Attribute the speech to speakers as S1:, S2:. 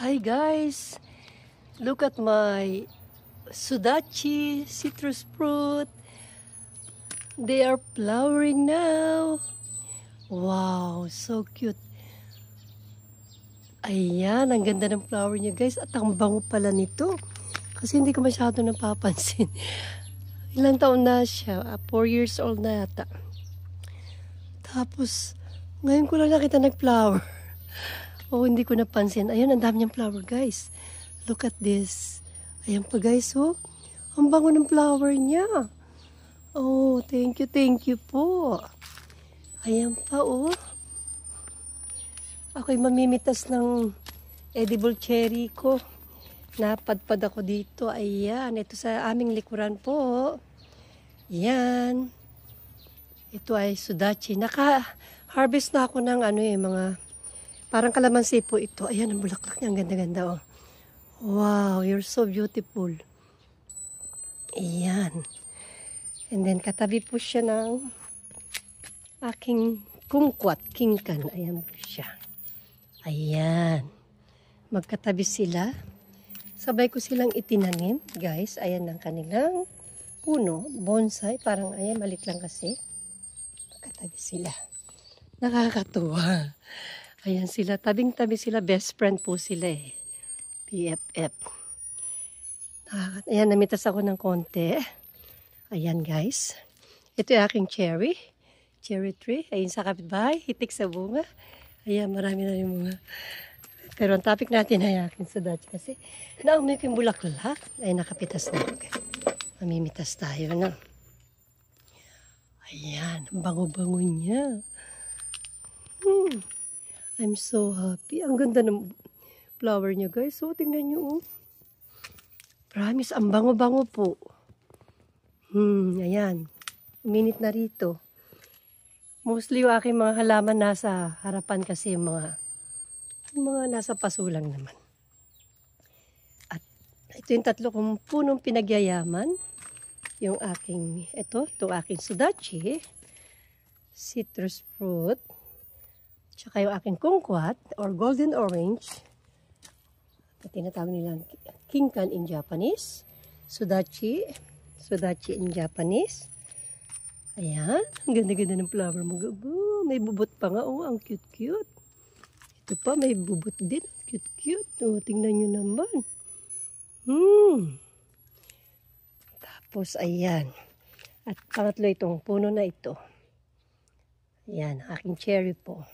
S1: Hi guys, look at my sudachi citrus fruit. They are flowering now. Wow, so cute. Ayan, ang ganda ng flower niya guys. At ang bango pala nito. Kasi hindi ko masyado napapansin. Ilang taon na siya? 4 years old na yata. Tapos, ngayon ko lang nakita nag-flower. Oh, hindi ko napansin. Ayun, ang dami niyang flower guys. Look at this. Ayan pa guys, oh. Ang bango ng flower niya. Oh, thank you po. Ayan pa, oh. Ako'y mamimitas ng edible cherry ko. Napadpad ako dito. Ayan, ito sa aming likuran po. Yan. Ito ay sudachi. Naka-harvest na ako ng mga parang kalamansi po ito. Ayan, ang bulaklak niya. Ang ganda-ganda, oh. Wow, you're so beautiful. Ayan. And then, katabi po siya ng aking kumquat, kingkan. Ayan po siya. Ayan. Magkatabi sila. Sabay ko silang itinanim, guys. Ayan ang kanilang puno. Bonsai. Parang, ayan, malit lang kasi. Magkatabi sila. Nakakatuwa. Ayan sila. Tabing-tabi sila. Best friend po sila eh. BFF. Ayan, namitas ako ng konti. Ayan, guys. Ito yung aking cherry. Cherry tree. Ayan sa kapitbahay. Hitik sa bunga. Ayan, marami na yung bunga. Pero ang topic natin ay aking sudachi kasi naumoy ko yung bulaklak. Ay, nakapitas na ako. Mamimitas tayo na. Ayan, bango-bango niya. I'm so happy. Ang ganda ng flower niya, guys. So, tingnan niyo, oh. Promise, ang bango-bango po. Ayan. Uminit na rito. Mostly yung aking mga halaman nasa harapan kasi yung mga nasa paso lang naman. At ito yung tatlo kong punong pinagyayaman. Yung aking, itong aking sudachi, citrus fruit, tsaka yung aking kumquat or golden orange. At tinatawag nilang kingkan in Japanese. Sudachi in Japanese. Ayan, ang ganda-ganda ng flower mo. May bubot pa nga. Oh, ang cute-cute. Ito pa, may bubot din. Cute-cute. Oh, tingnan nyo naman. Tapos, ayan. At pangatlo itong puno na ito. Ayan, aking cherry po.